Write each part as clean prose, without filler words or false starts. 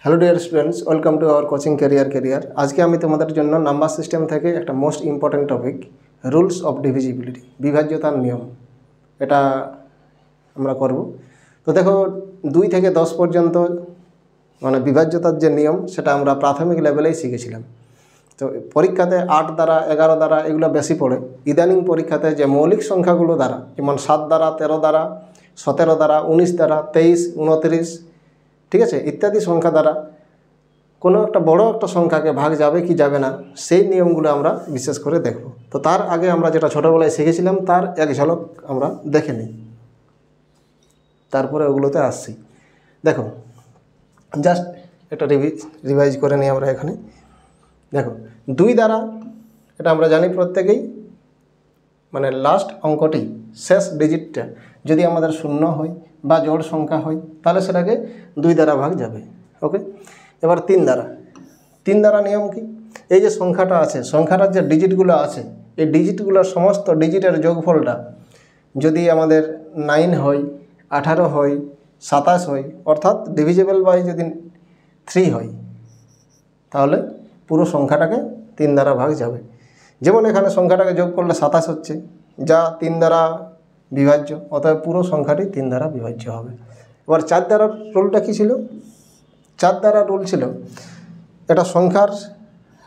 Hello dear students, welcome to our coaching career. আজকে আমি তোমাদের জন্য নাম্বার সিস্টেম থেকে একটা most important topic rules of divisibility, বিভাজ্যতার নিয়ম, এটা আমরা করব। তো দেখো 2 থেকে 10 পর্যন্ত মানে বিভাজ্যতার যে নিয়ম সেটা আমরা প্রাথমিক লেভেলেই শিখেছিলাম। তো পরীক্ষাতে 8 দ্বারা 11 দ্বারা এগুলো বেশি পড়ে। ইদানিং পরীক্ষাতে যে মৌলিক সংখ্যাগুলো দ্বারা, যেমন 7 দ্বারা, 13 দ্বারা, 17 দ্বারা, 19 দ্বারা, 23, 29, ঠিক আছে, ইত্যাদি সংখ্যা দ্বারা কোনো একটা বড় একটা সংখ্যাকে ভাগ যাবে কি যাবে না, সেই নিয়মগুলো আমরা বিশেষ করে দেখব। তো তার আগে আমরা যেটা ছোটোবেলায় শিখেছিলাম তার এক ঝলক আমরা দেখে নিই, তারপরে ওগুলোতে আসছি। দেখো জাস্ট এটা রিভাইজ করে নিই আমরা এখানে। দেখো 2 দ্বারা, এটা আমরা জানি প্রত্যেকেই, মানে লাস্ট অঙ্কটি, শেষ ডিজিটটা যদি আমাদের 0 হয় বা জোড় সংখ্যা হয় তাহলে সেটাকে 2 দ্বারা ভাগ যাবে। ওকে, এবার 3 দ্বারা নিয়ম কি? এই যে সংখ্যাটা আছে, সংখ্যাটার যে ডিজিটগুলো আছে, এই ডিজিটগুলোর সমস্ত ডিজিটের যোগফলটা যদি আমাদের 9 হয়, 18 হয়, 27 হয়, অর্থাৎ ডিভিজিবল বাই যদি 3 হয়, তাহলে পুরো সংখ্যাটাকে 3 দ্বারা ভাগ যাবে। যেমন এখানে সংখ্যাটাকে যোগ করলে 27 হচ্ছে, যা 3 দ্বারা বিভাজ্য, অতএব পুরো সংখ্যাটি 3 দ্বারা বিভাজ্য হবে। এবার 4 দ্বারা রুলটা কী ছিল? 4 দ্বারা রুল ছিল এটা সংখ্যার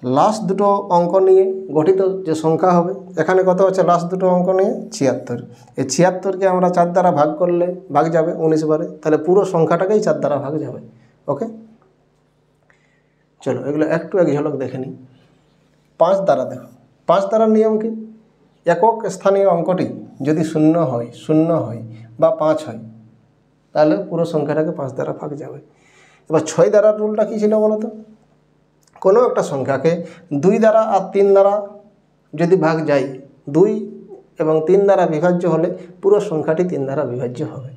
লাস্ট দুটো অঙ্ক নিয়ে গঠিত যে সংখ্যা হবে। এখানে কত হচ্ছে? লাস্ট দুটো অঙ্ক নিয়ে 76। এই 76কে আমরা 4 দ্বারা ভাগ করলে ভাগ যাবে 19 বারে, তাহলে পুরো সংখ্যাটাকেই 4 দ্বারা ভাগ যাবে। ওকে, চলো এগুলো একটু এক ঝলক দেখে নিই। 5 দ্বারা দেখো, 5 দ্বারার নিয়ম কি? একক স্থানীয় অঙ্কটি যদি 0 হয় বা 5 হয়, তাহলে পুরো সংখ্যাটাকে 5 দ্বারা ভাগ যাবে। এবার 6 দ্বারার রুলটা কী ছিল বলো তো? কোনো একটা সংখ্যাকে 2 দ্বারা আর 3 দ্বারা যদি ভাগ যায়, 2 এবং 3 দ্বারা বিভাজ্য হলে পুরো সংখ্যাটি 3 দ্বারা বিভাজ্য হবে।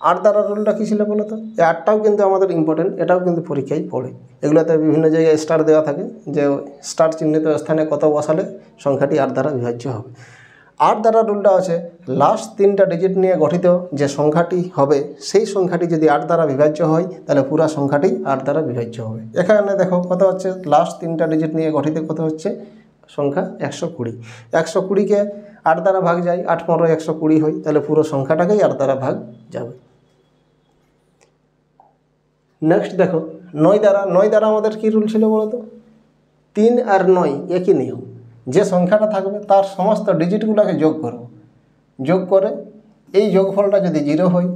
8 দ্বারার রুলটা কী ছিল বলো তো? এই 8টাও কিন্তু আমাদের ইম্পর্টেন্ট, এটাও কিন্তু পরীক্ষায় পড়ে। এগুলোতে বিভিন্ন জায়গায় স্টার দেওয়া থাকে, যে স্টার চিহ্নিত স্থানে কত বসালে সংখ্যাটি 8 দ্বারা বিভাজ্য হবে। 8 দ্বারা রুলটা আছে লাস্ট 3টা ডিজিট নিয়ে গঠিত যে সংখ্যাটি হবে, সেই সংখ্যাটি যদি 8 দ্বারা বিভাজ্য হয়, তাহলে পুরো সংখ্যাটি 8 দ্বারা বিভাজ্য হবে। এখানে দেখো কত হচ্ছে, লাস্ট 3টা ডিজিট নিয়ে গঠিত কত হচ্ছে সংখ্যা 120। 120কে 8 দ্বারা ভাগ যায়, 8 15 120 হয়, তাহলে পুরো সংখ্যাটাকেই 8 দ্বারা ভাগ যাবে। নেক্সট দেখো 9 দ্বারা আমাদের কী রুল ছিল বলো তো? 3 আর 9 একই নিয়ম। যে সংখ্যাটা থাকবে তার সমস্ত ডিজিটগুলোকে যোগ করব, যোগ করে এই যোগফলটা যদি 0 হয়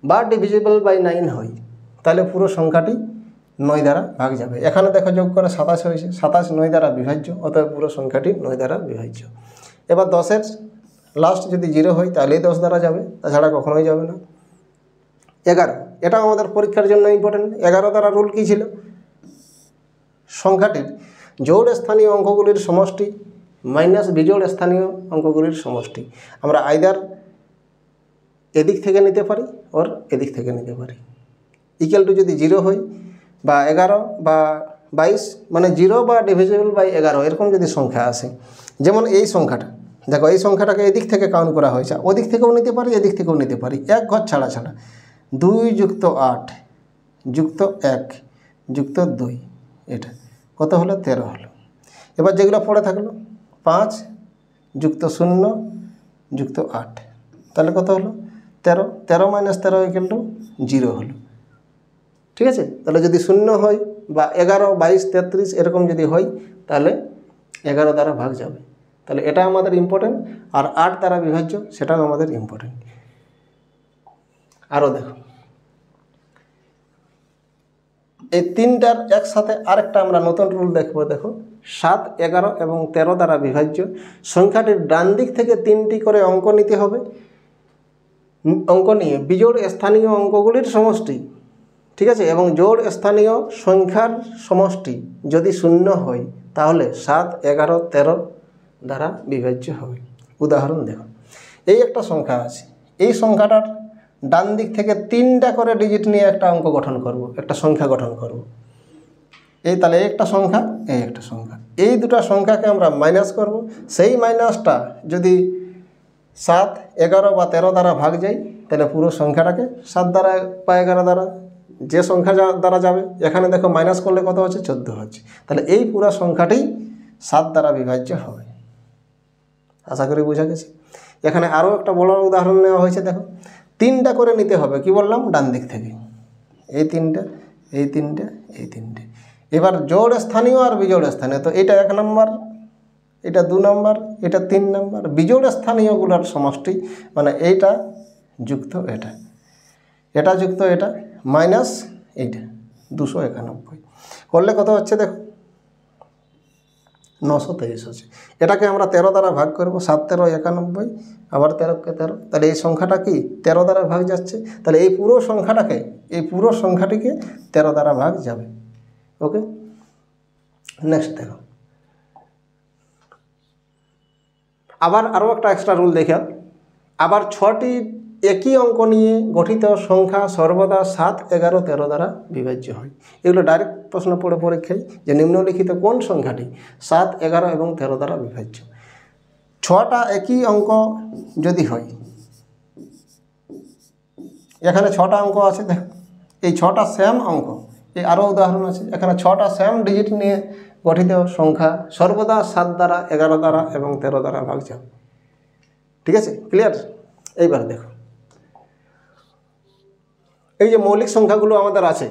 বা ডিভিজিবল বাই 9 হয়, তাহলে পুরো সংখ্যাটি 9 দ্বারা ভাগ যাবে। এখানে দেখো যোগ করে 27 হয়েছে, 27 9 দ্বারা বিভাজ্য, অতএব পুরো সংখ্যাটি 9 দ্বারা বিভাজ্য। এবার 10-এর লাস্ট যদি 0 হয় তাহলেই 10 দ্বারা যাবে, তাছাড়া কখনোই যাবে না। 11, এটাও আমাদের পরীক্ষার জন্য ইম্পর্টেন্ট। 11 দ্বারা রুল কী ছিল? সংখ্যাটির জোড় স্থানীয় অঙ্কগুলির সমষ্টি মাইনাস বিজোড় স্থানীয় অঙ্কগুলির সমষ্টি আমরা আইদার এদিক থেকে নিতে পারি ওর এদিক থেকে নিতে পারি। ইকুয়াল টু যদি 0 হয় বা 11 বা 22, মানে 0 বা ডিভিজিবল বাই 11 এরকম যদি সংখ্যা আসে, যেমন এই সংখ্যাটা দেখো, এই সংখ্যাটাকে এদিক থেকে কাউন্ট করা হয়েছে, ওদিক থেকেও নিতে পারি, এদিক থেকেও নিতে পারি, এক ঘর ছাড়া 2 + 8 + 1 + 2, এটা কত হলো? 13 হলো। এবার যেগুলো পড়ে থাকলো 5 + 0 + 8, তাহলে কত হলো? 13। 13 - 13 = 0 হলো। ঠিক আছে, তাহলে যদি 0 হয় বা 11, 22, 33 এরকম যদি হয়, তাহলে 11 দ্বারা ভাগ যাবে। তাহলে এটা আমাদের ইম্পর্টেন্ট। আর 8 দ্বারা বিভাজ্য, সেটাও আমাদের ইম্পর্টেন্ট। আরও দেখো, এই 3টার একসাথে আরেকটা আমরা নতুন রুল দেখবো। দেখো 7, 11 এবং 13 দ্বারা বিভাজ্য সংখ্যাটির ডান দিক থেকে 3টি করে অঙ্ক নিতে হবে। অঙ্ক নিয়ে বিজোড় স্থানীয় অঙ্কগুলির সমষ্টি, ঠিক আছে, এবং জোড় স্থানীয় সংখ্যার সমষ্টি যদি 0 হয়, তাহলে 7, 11, 13 দ্বারা বিভাজ্য হবে। উদাহরণ দেখো, এই একটা সংখ্যা আছে, এই সংখ্যাটার ডান দিক থেকে 3টা করে ডিজিট নিয়ে একটা অঙ্ক গঠন করব, একটা সংখ্যা গঠন করব। এই তাহলে একটা সংখ্যা, এই একটা সংখ্যা, এই দুটো সংখ্যাকে আমরা মাইনাস করব। সেই মাইনাসটা যদি 7, 11 বা 13 দ্বারা ভাগ যায়, তাহলে পুরো সংখ্যাটাকে 7 দ্বারা বা 11 দ্বারা যে সংখ্যা দ্বারা যাবে, এখানে দেখো মাইনাস করলে কত হচ্ছে 14 হচ্ছে, তাহলে এই পুরো সংখ্যাটি 7 দ্বারা বিভাজ্য হবে। আশা করি বোঝা গেছে। এখানে আরও একটা বড় উদাহরণ নেওয়া হয়েছে, দেখো 3টা করে নিতে হবে, কি বললাম, ডান দিক থেকে এই 3টা, এই 3টা, এই 3টে। এবার জোড় স্থানীয় আর বিজোড় স্থানীয়, তো এটা 1 নম্বর, এটা 2 নম্বর, এটা 3 নম্বর। বিজোড় স্থানীয়গুলোর সমষ্টি মানে এইটা যুক্ত এটা, এটা যুক্ত এটা, মাইনাস এইটা 291 করলে কত হচ্ছে দেখো 923 হচ্ছে। এটাকে আমরা 13 দ্বারা ভাগ করব, 7 13 91, আবার 13কে 13, তাহলে এই সংখ্যাটা কি 13 দ্বারা ভাগ যাচ্ছে, তাহলে এই পুরো সংখ্যাটিকে 13 দ্বারা ভাগ যাবে। ওকে, নেক্সট দেখো, আবার আরও একটা এক্সট্রা রুল দেখা। আবার 6টি একই অঙ্ক নিয়ে গঠিত সংখ্যা সর্বদা 7, 11, 13 দ্বারা বিভাজ্য হয়। এগুলো ডাইরেক্ট প্রশ্ন পড়ে পরীক্ষায় যে নিম্নলিখিত কোন সংখ্যাটি 7, 11 এবং 13 দ্বারা বিভাজ্য। 6টা একই অঙ্ক যদি হয়, এখানে 6টা অঙ্ক আছে, দেখ এই 6টা সেম অঙ্ক, এই আরও উদাহরণ আছে, এখানে 6টা সেম ডিজিট নিয়ে গঠিত সংখ্যা সর্বদা 7 দ্বারা, 11 দ্বারা এবং 13 দ্বারা ভাগ যাবে। ঠিক আছে, ক্লিয়ার? এইবার দেখো, এই যে মৌলিক সংখ্যাগুলো আমাদের আছে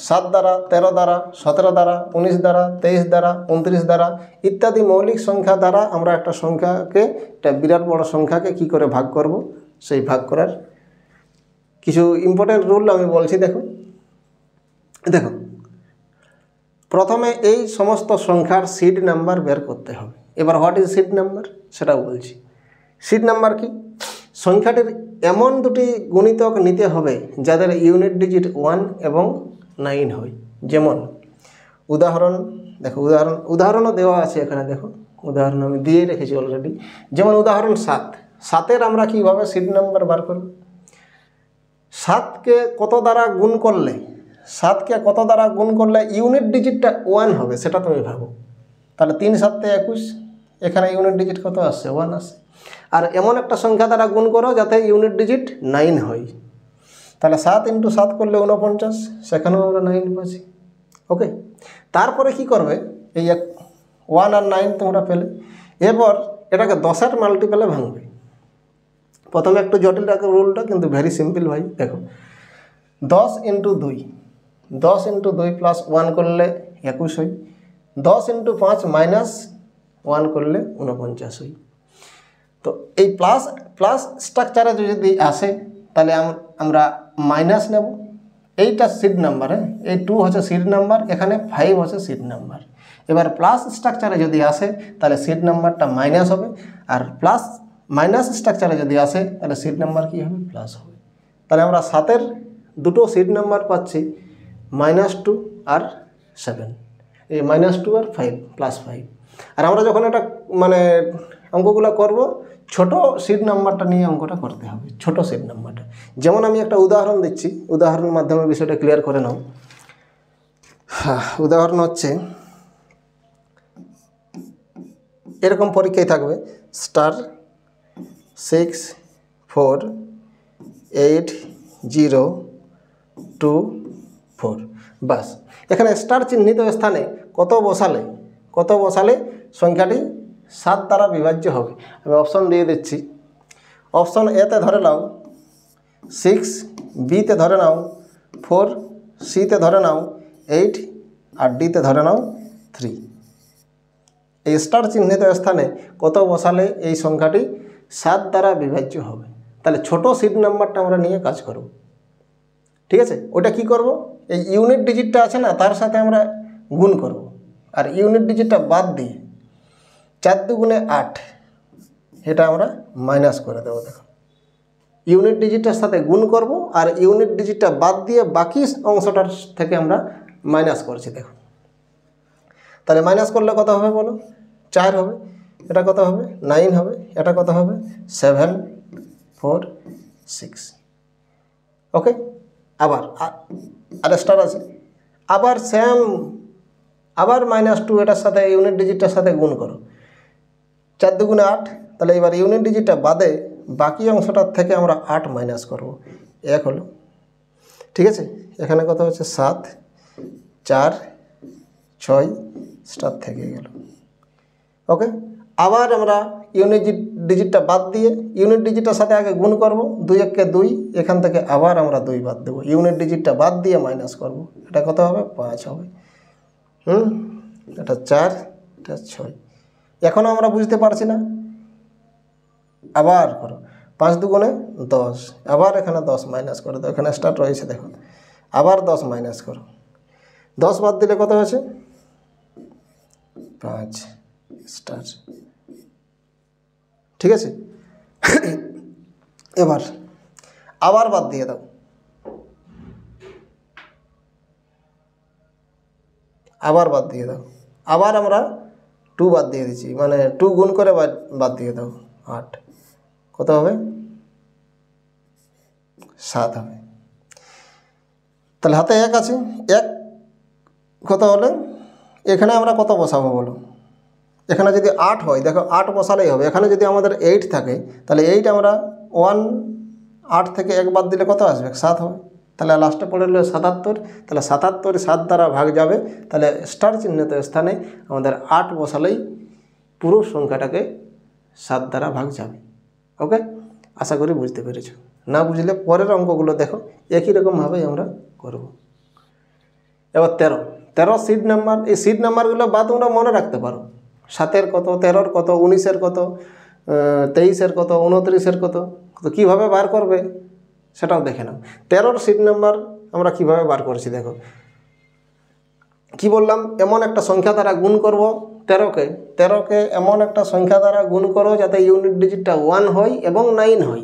7 দ্বারা, 13 দ্বারা, 17 দ্বারা, 19 দ্বারা, 23 দ্বারা, 29 দ্বারা ইত্যাদি মৌলিক সংখ্যা দ্বারা আমরা একটা সংখ্যাকে, একটা বিরাট বড় সংখ্যাকে কি করে ভাগ করব, সেই ভাগ করার কিছু ইম্পর্টেন্ট রুল আমি বলছি। দেখো দেখো প্রথমে এই সমস্ত সংখ্যার সিড নাম্বার বের করতে হবে। এবার হোয়াট ইজ সিড নাম্বার সেটাও বলছি। সিড নাম্বার কি? সংখ্যাটির এমন দুটি গুণিতক নিতে হবে যাদের ইউনিট ডিজিট 1 এবং 9 হয়। যেমন উদাহরণ দেখো, উদাহরণও দেওয়া আছে এখানে, দেখো উদাহরণ আমি দিয়ে রেখেছি অলরেডি। যেমন উদাহরণ 7, 7-এর আমরা কীভাবে সিড নাম্বার বার করব? 7কে কত দ্বারা গুণ করলে ইউনিট ডিজিটটা 1 হবে সেটা তুমি ভাবো। তাহলে 3 7 21, এখানে ইউনিট ডিজিট কত আসছে? 1 আসে। আর এমন একটা সংখ্যা দ্বারা গুণ করো যাতে ইউনিট ডিজিট 9 হয়, তাহলে 7 × 7 করলে 49, সেখানেও আমরা 9 পাচ্ছি। ওকে, তারপরে কি করবে, এই 1 আর 9 তোমরা পেলে, এবার এটাকে 10-এর মাল্টিপলে ভাঙবে। প্রথমে একটু জটিল রাখো রুলটা, কিন্তু ভেরি সিম্পল ভাই। দেখো 10 × 2, 10 × 2 প্লাস 1 করলে 21 হয়, 10 × 5 মাইনাস 1 করলে 49 হয়। তো এই প্লাস স্ট্রাকচারে যদি আসে তাহলে আমরা মাইনাস নেব। এইটা সিড নাম্বার, এই 2 হচ্ছে সিড নাম্বার, এখানে 5 হচ্ছে সিড নাম্বার। এবার প্লাস স্ট্রাকচারে যদি আসে তাহলে সিড নাম্বারটা মাইনাস হবে, আর মাইনাস স্ট্রাকচারে যদি আসে তাহলে সিড নাম্বার কী হবে? প্লাস হবে। তাহলে আমরা 7-এর দুটো সিড নাম্বার পাচ্ছি, -2 আর 7, এই -2 আর 5 +5। আর আমরা যখন এটা মানে অঙ্কগুলো করব, ছোট সিড নাম্বারটা নিয়ে অঙ্কটা করতে হবে, ছোট সিড নাম্বারটা। যেমন আমি একটা উদাহরণ দিচ্ছি, উদাহরণের মাধ্যমে বিষয়টা ক্লিয়ার করে নাও। উদাহরণ হচ্ছে এরকম পরীক্ষায় থাকবে *6 4 8 0 2 4, বাস। এখানে স্টার চিহ্নিত স্থানে কত বসালে সংখ্যাটি 7 দ্বারা বিভাজ্য হবে। আমি অপশন দিয়ে দিচ্ছি। অপশন এতে ধরে নাও 6, বিতে ধরে নাও 4, সিতে ধরে নাও 8 আর ডিতে ধরে নাও 3। এই স্টার চিহ্নিত স্থানে কত বসালে এই সংখ্যাটি 7 দ্বারা বিভাজ্য হবে। তাহলে ছোট সিড নাম্বারটা আমরা নিয়ে কাজ করব। ঠিক আছে, ওটা কি করব, এই ইউনিট ডিজিটটা আছে না, তার সাথে আমরা গুণ করব, আর ইউনিট ডিজিটটা বাদ দিয়ে 4 × 2 = 8, এটা আমরা মাইনাস করে দেবো। দেখো ইউনিট ডিজিটটার সাথে গুণ করব, আর ইউনিট ডিজিটটা বাদ দিয়ে বাকি অংশটার থেকে আমরা মাইনাস করছি। দেখো তাহলে মাইনাস করলে কত হবে বলো? 4 হবে। এটা কত হবে? 9 হবে। এটা কত হবে? 7 4 6। ওকে, আবার আর স্টার আছে, আবার সেম, আবার -2 এটার সাথে ইউনিট ডিজিটটার সাথে গুণ করো, 4 × 2 = 8। তাহলে এবার ইউনিট ডিজিটটা বাদে বাকি অংশটার থেকে আমরা 8 মাইনাস করব। 1 হলো, ঠিক আছে, এখানে কত হচ্ছে 7 4 6 স্টার থেকে গেল। ওকে, আবার আমরা ইউনিট ডিজিটটা বাদ দিয়ে ইউনিট ডিজিটটার সাথে আগে গুণ করব, 2 1 কে 2, এখান থেকে আবার আমরা 2 বাদ দেবো, ইউনিট ডিজিটটা বাদ দিয়ে মাইনাস করব, এটা কত হবে 5 হবে। এটা 4 এটা 6। এখনও আমরা বুঝতে পারছি না, আবার করো 5 2 10, আবার এখানে 10 মাইনাস করে দাও, এখানে স্টার্ট রয়েছে দেখো, আবার 10 মাইনাস করো, 10 বাদ দিলে কত হয়েছে 5 স্টার। ঠিক আছে, এবার আবার বাদ দিয়ে দাও, আবার বাদ দিয়ে দাও, আবার আমরা 2 বাদ দিয়ে দিচ্ছি, মানে 2 গুণ করে বাদ দিয়ে দাও, 8 কত হবে 7 হবে। তাহলে হাতে 1 আছে, 1 কত হলে এখানে আমরা কত বসাবো বলো, এখানে যদি 8 হয় দেখো 8 বসালেই হবে, এখানে যদি আমাদের 8 থাকে তাহলে 8 আমরা 1 8 থেকে 1 বাদ দিলে কত আসবে 7 হবে, তাহলে লাস্টে পড়ে রইল 77, তাহলে 77 7 দ্বারা ভাগ যাবে, তাহলে স্টার চিহ্নিত স্থানে আমাদের 8 বসালেই পুরো সংখ্যাটাকে 7 দ্বারা ভাগ যাবে। ওকে, আশা করি বুঝতে পেরেছো, না বুঝলে পরের অঙ্কগুলো দেখো একই রকমভাবেই আমরা করব। এবার 13 সিট নাম্বার, এই সিট নাম্বারগুলো বা তোমরা মনে রাখতে পারো, 7-এর কত, 13-এর কত, 19-এর কত, 23-এর কত, 29-এর কত, তো কীভাবে বার করবে সেটাও দেখে নাও। 13-র সিট নাম্বার আমরা কিভাবে বার করছি দেখো, কি বললাম, এমন একটা সংখ্যা দ্বারা গুণ করব 13কে এমন একটা সংখ্যা দ্বারা গুণ করো যাতে ইউনিট ডিজিটটা 1 হয় এবং 9 হয়,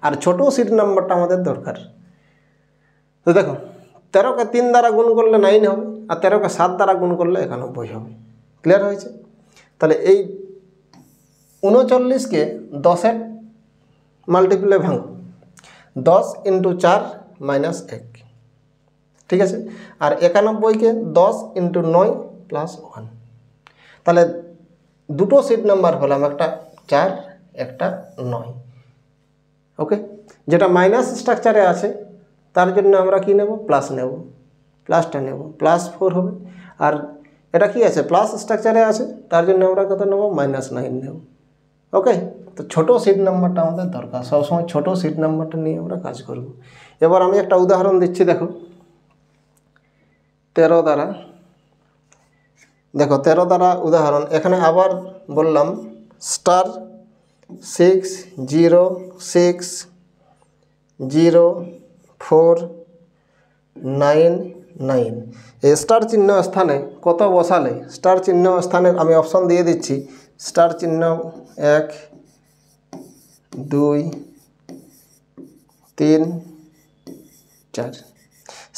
আর ছোট সিট নাম্বারটা আমাদের দরকার। তো দেখো 13কে 3 দ্বারা গুণ করলে 9 হবে, আর 13কে 7 দ্বারা গুণ করলে 91 হবে। ক্লিয়ার হয়েছে? তাহলে এই 39কে 10-এর মাল্টিপ্লে ভাঙো, 10 × 4 - 1, ঠিক আছে, আর 91কে 10 × 9 + 1, তাহলে দুটো সিট নাম্বার পেলাম, একটা 4 একটা 9। ওকে, যেটা মাইনাস স্ট্রাকচারে আছে তার জন্য আমরা কি নেব, প্লাস নেব, প্লাসটা নেব, +4 হবে, আর এটা কি আছে প্লাস স্ট্রাকচারে আছে তার জন্য আমরা কত নেব, -9 নেব। ওকে, তো ছোট সিট নাম্বারটা আমাদের দরকার, সবসময় ছোট সিট নাম্বারটা নিয়ে আমরা কাজ করব। এবার আমি একটা উদাহরণ দিচ্ছি, দেখো 13 দ্বারা, দেখো 13 দ্বারা উদাহরণ, এখানে আবার বললাম স্টার 6 0 6 0 4 9 9, এই স্টার চিহ্ন স্থানে কত বসালে, স্টার চিহ্ন স্থানে আমি অপশন দিয়ে দিচ্ছি, স্টার চিহ্ন 1 2 3 4,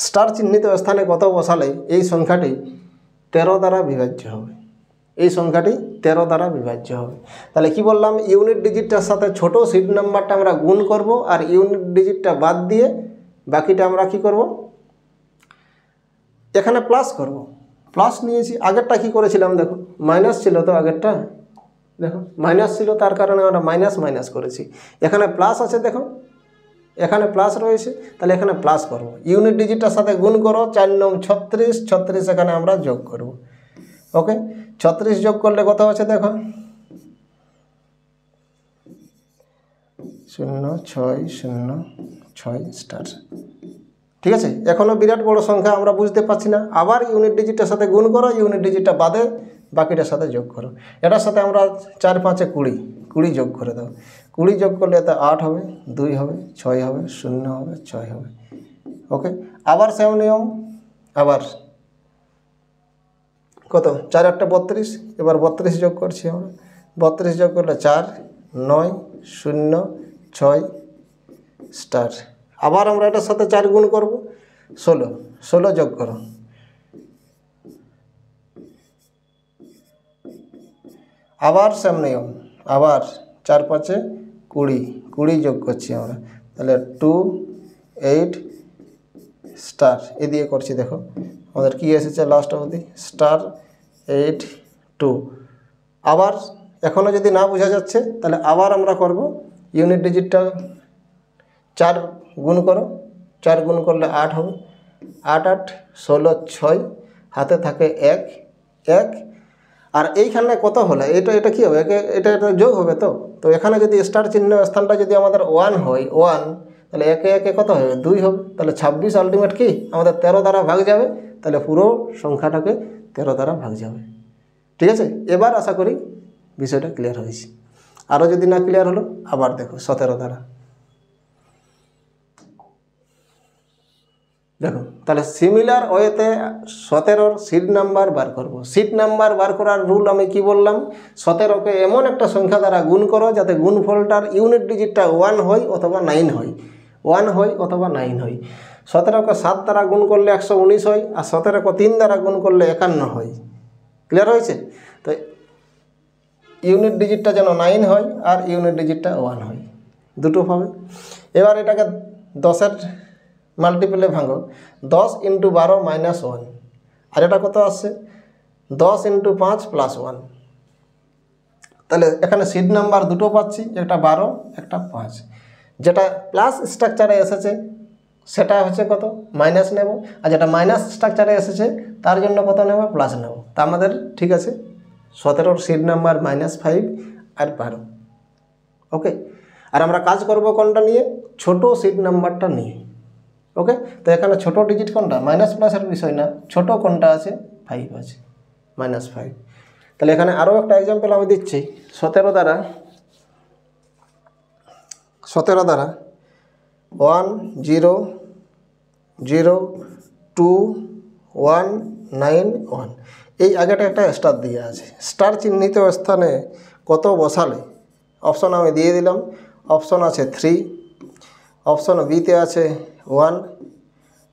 স্টার চিহ্নিত স্থানে কত বসালে এই সংখ্যাটি 13 দ্বারা বিভাজ্য হবে, এই সংখ্যাটি 13 দ্বারা বিভাজ্য হবে। তাহলে কি বললাম, ইউনিট ডিজিটটার সাথে ছোট সিট নাম্বারটা আমরা গুণ করব, আর ইউনিট ডিজিটটা বাদ দিয়ে বাকিটা আমরা কি করব, এখানে প্লাস করব, প্লাস নিয়েছি। আগেরটা কি করেছিলাম দেখো, মাইনাস ছিল তো আগেরটা, দেখো মাইনাস ছিল তার কারণে আমরা মাইনাস করেছি, এখানে প্লাস আছে, দেখো এখানে প্লাস রয়েছে, তাহলে এখানে প্লাস করব, ইউনিট ডিজিটটার সাথে গুণ করো, 4 9 36 36 এখানে আমরা যোগ করব। ওকে, 36 যোগ করলে কত আছে দেখো, 0 6 0 6 স্টার। ঠিক আছে, এখনও বিরাট বড় সংখ্যা আমরা বুঝতে পারছি না, আবার ইউনিট ডিজিটের সাথে গুণ করো, ইউনিট ডিজিটটা বাদে বাকিটার সাথে যোগ করো, এটার সাথে আমরা 4 5 20 20 যোগ করে দাও, 20 যোগ করলে এতে 8 হবে, 2 হবে, 6 হবে, 0 হবে, 6 হবে। ওকে, আবার সেম নিয়ম, আবার কত 4 8 32, এবার 32 যোগ করছি আমরা, 32 যোগ করলে 4 9 0 6 স্টার। আবার আমরা এটার সাথে 4 গুণ করব, 16 16 যোগ করো, আবার সেম নিয়ম, আবার 4 5 20 20 যোগ করছি আমরা, তাহলে 2 8 স্টার এ দিয়ে করছি। দেখো আমাদের কি এসেছে লাস্ট অবধি, স্টার 8 2। আবার এখনও যদি না বোঝা যাচ্ছে তাহলে আবার আমরা করব, ইউনিট ডিজিটটা 4 গুণ করো, 4 গুণ করলে 8 হবে, 8 8 16 6, হাতে থাকে 1 1, আর এইখানে কত হলে এটা কি হবে, এটা যোগ হবে। তো এখানে যদি স্টার চিহ্ন স্থানটা যদি আমাদের 1 হয় 1, তাহলে একে একে কত হবে 2 হবে। তাহলে 26 আলটিমেট কি আমাদের 13 দ্বারা ভাগ যাবে, তাহলে পুরো সংখ্যাটাকে 13 দ্বারা ভাগ যাবে। ঠিক আছে, এবার আশা করি বিষয়টা ক্লিয়ার হয়েছে। আরও যদি না ক্লিয়ার হলো আবার দেখো 17 দ্বারা। দেখো তাহলে সিমিলার ওয়েতে 17-র সিট নাম্বার বার করব। সিট নাম্বার বার করার রুল আমি কি বললাম, 17কে এমন একটা সংখ্যা দ্বারা গুণ করো যাতে গুণফলটার ইউনিট ডিজিটটা 1 হয় অথবা 9 হয়, 1 হয় অথবা 9 হয়। 17কে 7 দ্বারা গুণ করলে 119 হয়, আর 17কে 3 দ্বারা গুণ করলে 51 হয়। ক্লিয়ার হয়েছে? তো ইউনিট ডিজিটটা যেন 9 হয় আর ইউনিট ডিজিটটা 1 হয়, দুটো পাবে। এবার এটাকে 10-এর মাল্টিপলে ভাঙো, 10 × 12 - 1, আর এটা কত আসছে 10 × 5 + 1। তাহলে এখানে সিট নাম্বার দুটো পাচ্ছি, একটা 12 একটা 5। যেটা প্লাস স্ট্রাকচারে এসেছে সেটা হচ্ছে কত মাইনাস নেব, আর যেটা মাইনাস স্ট্রাকচারে এসেছে তার জন্য কত নেব প্লাস নেব। তা আমাদের ঠিক আছে 17-র সিট নাম্বার -5 আর 12। ওকে, আর আমরা কাজ করব কোনটা নিয়ে, ছোট সিট নাম্বারটা নিয়ে। ওকে, তো এখানে ছোট ডিজিট কোনটা, মাইনাস প্লাসের বিষয় না, ছোট কোনটা আছে 5 আছে, -5। তাহলে এখানে আরও একটা এক্সাম্পল আমি দিচ্ছি। 17 দ্বারা 1 0 0 2 1 9 1, এই আগেটা একটা স্টার দিয়ে আছে। স্টার চিহ্নিত স্থানে কত বসালে, অপশন আমি দিয়ে দিলাম। অপশন আছে 3, অপশন বিতে আছে 1,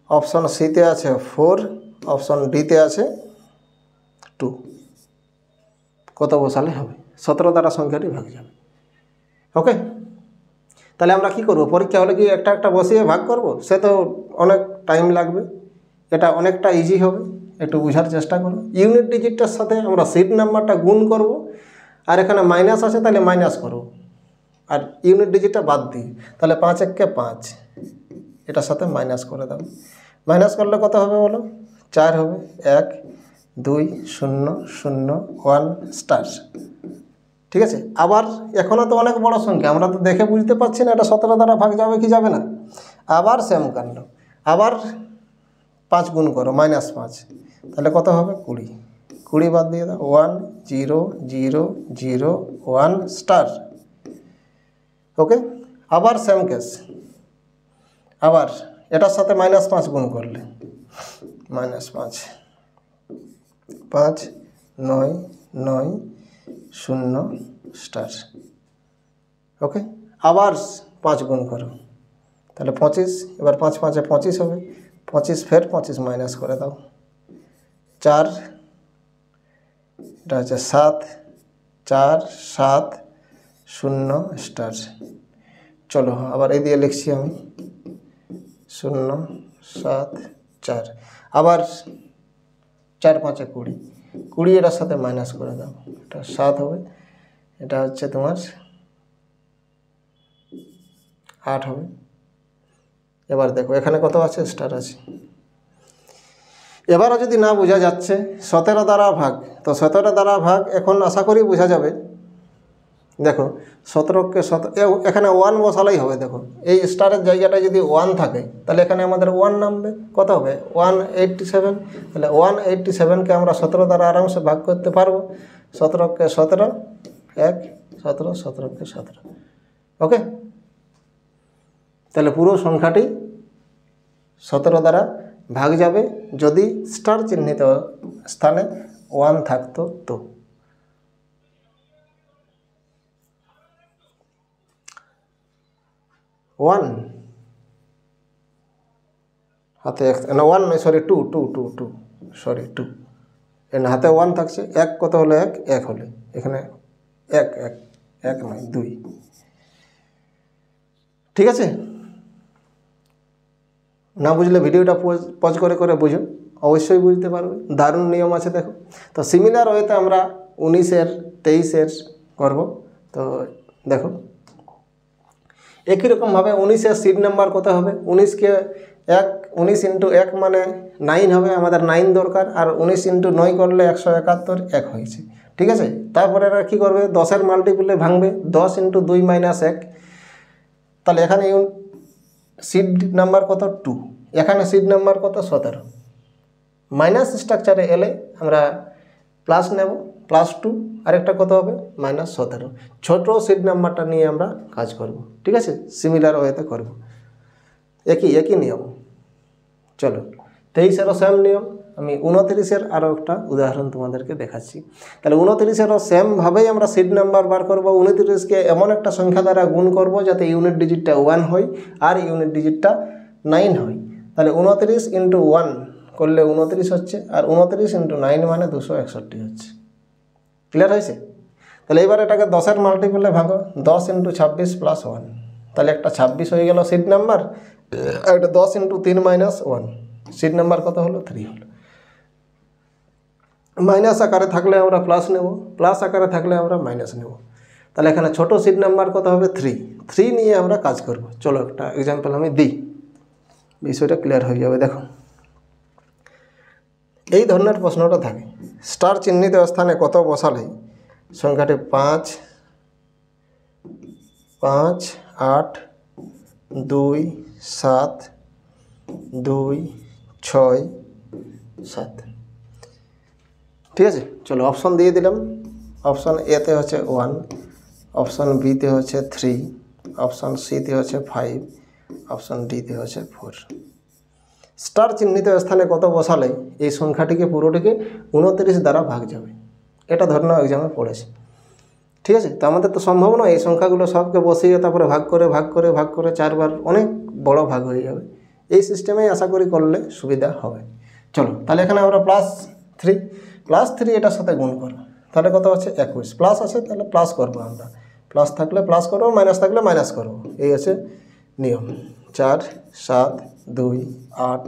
অপশন সিতে আছে 4, অপশন ডিতে আছে 2। কত বসালে হবে, 17 দ্বারা সংখ্যাটি ভাগ যাবে। ওকে, তাহলে আমরা কি করব, পরীক্ষা হলে কি একটা একটা বসিয়ে ভাগ করব, সে তো অনেক টাইম লাগবে। এটা অনেকটা ইজি হবে, একটু বোঝার চেষ্টা করো। ইউনিট ডিজিটটার সাথে আমরা সিট নাম্বারটা গুণ করব, আর এখানে মাইনাস আছে তাহলে মাইনাস করব, আর ইউনিট ডিজিটটা বাদ দিই। তাহলে 5 × 1 = 5, এটার সাথে মাইনাস করে দাও। মাইনাস করলে কত হবে বলো, 4 হবে। 1 2 0 0 1 স্টার। ঠিক আছে, আবার এখনও তো অনেক বড় সংখ্যা, আমরা তো দেখে বুঝতে পারছি না এটা 17 দ্বারা ভাগ যাবে কি যাবে না। আবার সেম কাণ্ড, আবার 5 গুণ করো -5, তাহলে কত হবে 20। 20 বাদ দিয়ে দাও, 1 0 0 0 1 স্টার। ওকে, আবার সেম কেস, আবার এটার সাথে -5 গুণ করলে -5 5 9 9 0 স্টার। ওকে, আবার 5 গুণ করো, তাহলে 25। এবার 5 5 25 হবে, 25 ফের 25 মাইনাস করে দাও, 4, এটা হচ্ছে 7 4 7 0 স্টার। চলো আবার এই দিয়ে লিখছি আমি 0 7 4, আবার 4 5 20 20, এটার সাথে মাইনাস করে দাও, এটা 7 হবে, এটা হচ্ছে তোমার 8 হবে। এবার দেখো এখানে কত আছে, স্টার আছে। এবারও যদি না বোঝা যাচ্ছে 17 দ্বারা ভাগ, তো 17 দ্বারা ভাগ এখন আশা করি বোঝা যাবে। দেখো 17কে 17, এখানে 1 বসালেই হবে। দেখো এই স্টারের জায়গাটায় যদি 1 থাকে তাহলে এখানে আমাদের 1 নামবে, কত হবে 187। তাহলে 187কে আমরা 17 দ্বারা আরামসে ভাগ করতে পারবো। 17কে 17 1 17 17কে 17। ওকে, তাহলে পুরো সংখ্যাটি 17 দ্বারা ভাগ যাবে যদি স্টার চিহ্নিত স্থানে 1 থাকতো। তো 1 হাতে 1 নয়, সরি 2 2 2 2 সরি 2, এখানে হাতে 1 থাকছে। 1 কত হলো 1 1 হলে এখানে 1 1 1 নয় 2। ঠিক আছে, না বুঝলে ভিডিওটা পজ করে করে বুঝো, অবশ্যই বুঝতে পারবে, দারুণ নিয়ম আছে। দেখো তো সিমিলার ওয়েতে আমরা 19-এর 23-এর করব। তো দেখো একই রকমভাবে 19-এর সিট নাম্বার কত হবে, 19কে 19 ইন্টু 1 মানে 9 হবে, আমাদের 9 দরকার, আর 19 ইন্টু 9 করলে 171 1 হয়েছে। ঠিক আছে, তারপরে এরা কী করবে, 10-এর মাল্টিপুলে ভাঙবে, 10 ইন্টু 2 মাইনাস 1, তাহলে এখানে সিড নাম্বার কত 2, এখানে সিড নাম্বার কত 17। মাইনাস স্ট্রাকচারে এলে আমরা প্লাস নেব, +2, আরেকটা কত হবে -17। ছোট সিড নাম্বারটা নিয়ে আমরা কাজ করব। ঠিক আছে, সিমিলার ওয়েতে করব, একই নিয়ম। চলো 23-এরও সেম নিয়ম। আমি 29-এর আরও একটা উদাহরণ তোমাদেরকে দেখাচ্ছি। তাহলে 29-এরও সেমভাবেই আমরা সিড নাম্বার বার করব। 29কে এমন একটা সংখ্যা দ্বারা গুণ করব যাতে ইউনিট ডিজিটটা 1 হয় আর ইউনিট ডিজিটটা 9 হয়। তাহলে 29 ইন্টু 1 করলে 29 হচ্ছে, আর 29 ইন্টু 9 মানে 261 হচ্ছে। ক্লিয়ার হয়েছে? তাহলে এবার এটাকে 10-এর মাল্টিপলে ভাঙো, 10 ইন্টু 26 প্লাস 1, তাহলে একটা 26 হয়ে গেল সিড নাম্বার, আর এটা 10 ইন্টু 3 মাইনাস 1, সিড নাম্বার কত হলো 3 হলো। মাইনাস আকারে থাকলে আমরা প্লাস নেব, প্লাস আকারে থাকলে আমরা মাইনাস নেব। তাহলে এখানে ছোট সিড নাম্বার কত হবে 3 নিয়ে আমরা কাজ করব। চলো একটা এক্সাম্পল আমি দিই, বিষয়টা ক্লিয়ার হয়ে যাবে। দেখো, এই ধরনের প্রশ্নটা থাকে, স্টার চিহ্নিত স্থানে কত বসালে সংখ্যাটি 5, 5, 8, 2, 7, 2, 6, 7। ঠিক আছে, চলো অপশন দিয়ে দিলাম। অপশন এতে হচ্ছে 1, অপশন বিতে হচ্ছে 3, অপশন সিতে হচ্ছে 5, অপশন ডিতে হচ্ছে 4। স্টার চিহ্নিত স্থানে কত বসালে এই সংখ্যাটিকে পুরোটিকে 29 দ্বারা ভাগ যাবে, এটা ধরে নাও এক্সামে পড়েছে। ঠিক আছে, তো আমাদের তো সম্ভব নয় এই সংখ্যাগুলো সবকে বসিয়ে তারপরে ভাগ করে 4বার, অনেক বড় ভাগ হয়ে যাবে। এই সিস্টেমেই আশা করি করলে সুবিধা হবে। চলো তাহলে এখানে আমরা +3 এটার সাথে গুণ করব, তাহলে কত হচ্ছে 21। প্লাস আছে তাহলে প্লাস করবো আমরা, প্লাস থাকলে প্লাস করবো, মাইনাস থাকলে মাইনাস করবো, এই আছে নিয়ম। 4, 7, 2, 8,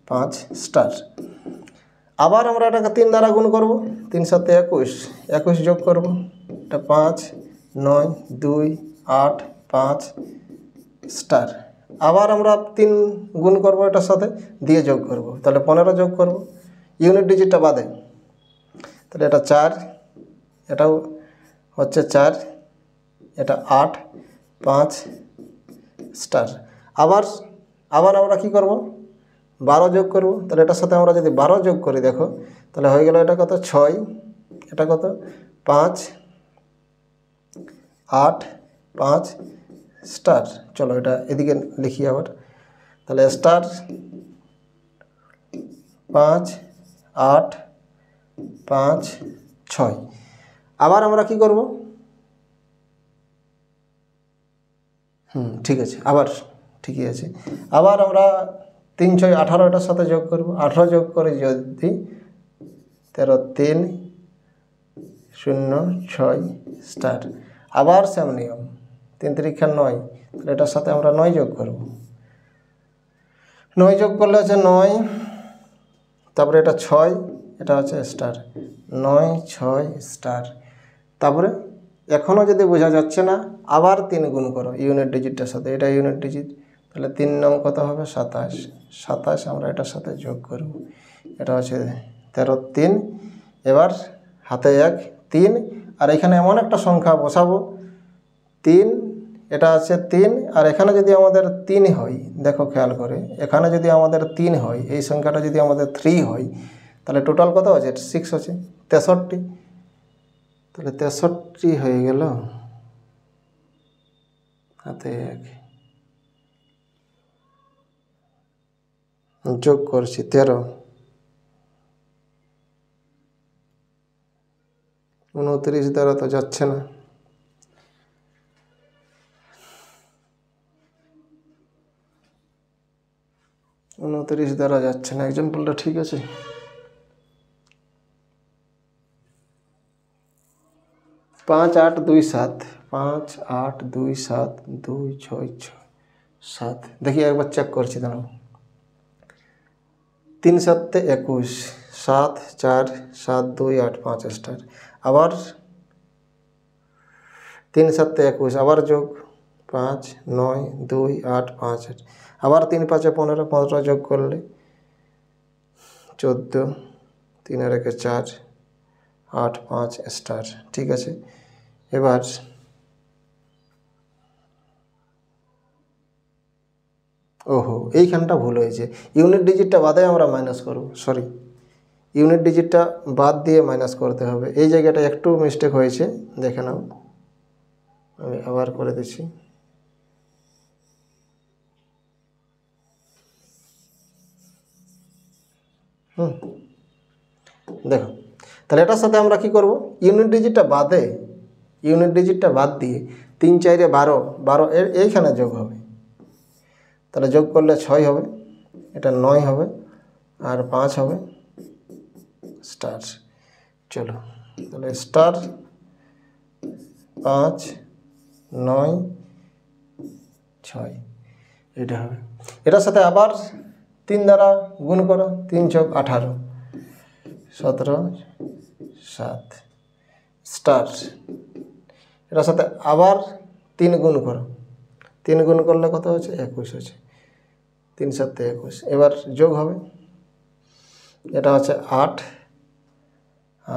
5 স্টার। আবার আমরা এটাকে 3 দ্বারা গুণ করব, 3 7 21, 21 যোগ করব, এটা 5, 9, 2, 8, 5 স্টার। আবার আমরা 3 গুণ করব এটার সাথে, দিয়ে যোগ করব, তাহলে 15 যোগ করব, ইউনিট ডিজিটটা বাদে। তাহলে এটা 4, এটাও হচ্ছে 4, এটা 8, 5 স্টার। আবার আমরা কি করব, 12 যোগ করব, তাহলে এটার সাথে আমরা যদি 12 যোগ করি, দেখো তাহলে হয়ে গেল এটা কত 6, এটা কত 5, 8, 5 স্টার। চলো এটা এদিকে লিখি আবার, তাহলে স্টার 5, 8, 5, 6। আবার আমরা কি করব, ঠিক আছে, আবার ঠিকই আছে। আবার আমরা 3, 6, 18 এটার সাথে যোগ করব, 18 যোগ করে যদি 13, 3, 0, 6 স্টার। আবার সেম নিয়ম, 3 3 9, তাহলে এটার সাথে আমরা 9 যোগ করব, 9 যোগ করলে হচ্ছে 9, তারপরে এটা 6, এটা হচ্ছে স্টার, 9, 6 স্টার। তারপরে এখনও যদি বোঝা যাচ্ছে না, আবার 3 গুণ করো ইউনিট ডিজিটটার সাথে, এটা ইউনিট ডিজিট, তাহলে 3 নং কত হবে 27, 27 আমরা এটার সাথে যোগ করব, এটা হচ্ছে 13, 3। এবার হাতে 1, 3, আর এখানে এমন একটা সংখ্যা বসাবো 3, এটা আছে 3, আর এখানে যদি আমাদের 3 হয়, দেখো খেয়াল করে, এখানে যদি আমাদের 3 হয়, এই সংখ্যাটা যদি আমাদের 3 হয়, তাহলে টোটাল কত আছে 6 হচ্ছে 63, তাহলে 63 হয়ে গেল, হাতে 1 যোগ করছি 13, 29 দ্বারা তো যাচ্ছে না, 29 দ্বারা যাচ্ছে না, এক্সাম্পলটা ঠিক আছে। 5, 8, 2, 7, 5, 8, 2, 7, 2, 6, 7। দেখি একবার চেক করছি, দাঁড়াও। 3 7 21, 7, 4, 7, 2, 8 5 স্টার। আবার 3 7 21, আবার যোগ 5 9 2 8 5 8 আবার 3 5 15 15 যোগ করলে 14 3 আর 1 4 8 5 স্টার। ঠিক আছে, এবার ওহো এইখানটা ভুল হয়েছে, ইউনিট ডিজিটটা বাদে আমরা মাইনাস করব, সরি ইউনিট ডিজিটটা বাদ দিয়ে মাইনাস করতে হবে। এই জায়গাটা একটু মিস্টেক হয়েছে, দেখে নাও, আমি আবার করে দিচ্ছি। দেখো তাহলে এটার সাথে আমরা কি করব, ইউনিট ডিজিটটা বাদ দিয়ে 3 4 12 12 এইখানে যোগ হবে, তাহলে যোগ করলে 6 হবে, এটা 9 হবে আর 5 হবে স্টার। চলো তাহলে স্টার 5 9 6 এটা হবে। এটার সাথে আবার 3 দ্বারা গুণ করো, 3 × 18 17 7 স্টার। এটার সাথে আবার 3 গুণ করো, 3 গুণ করলে কত হচ্ছে 21 হচ্ছে, 3 7 21। এবার যোগ হবে, এটা হচ্ছে 8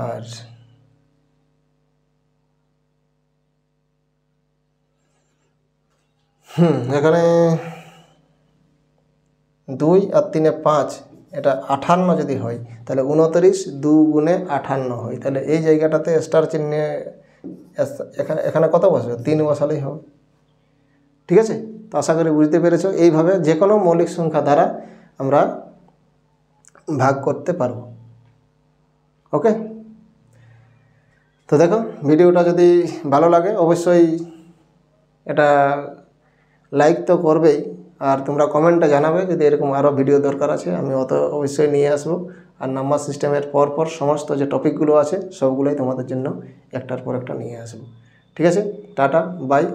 আর এখানে 2 আর 3 5, এটা 58 যদি হয় তাহলে 29 2 গুণে 58 হয়, তাহলে এই জায়গাটাতে স্টার চিহ্নে এখানে কত বসবে, 3 বসালেই হবে। ঠিক আছে, তো আশা করি বুঝতে পেরেছো। এইভাবে যে কোনো মৌলিক সংখ্যা দ্বারা আমরা ভাগ করতে পারবো। ওকে, তো দেখো ভিডিওটা যদি ভালো লাগে অবশ্যই এটা লাইক তো করবেই, আর তোমরা কমেন্টে জানাবে যদি এরকম আরও ভিডিও দরকার আছে, আমি অবশ্যই নিয়ে আসবো। আর নাম্বার সিস্টেমের পর সমস্ত যে টপিকগুলো আছে সবগুলোই তোমাদের জন্য একটার পর একটা নিয়ে আসবো। ঠিক আছে, টাটা বাই।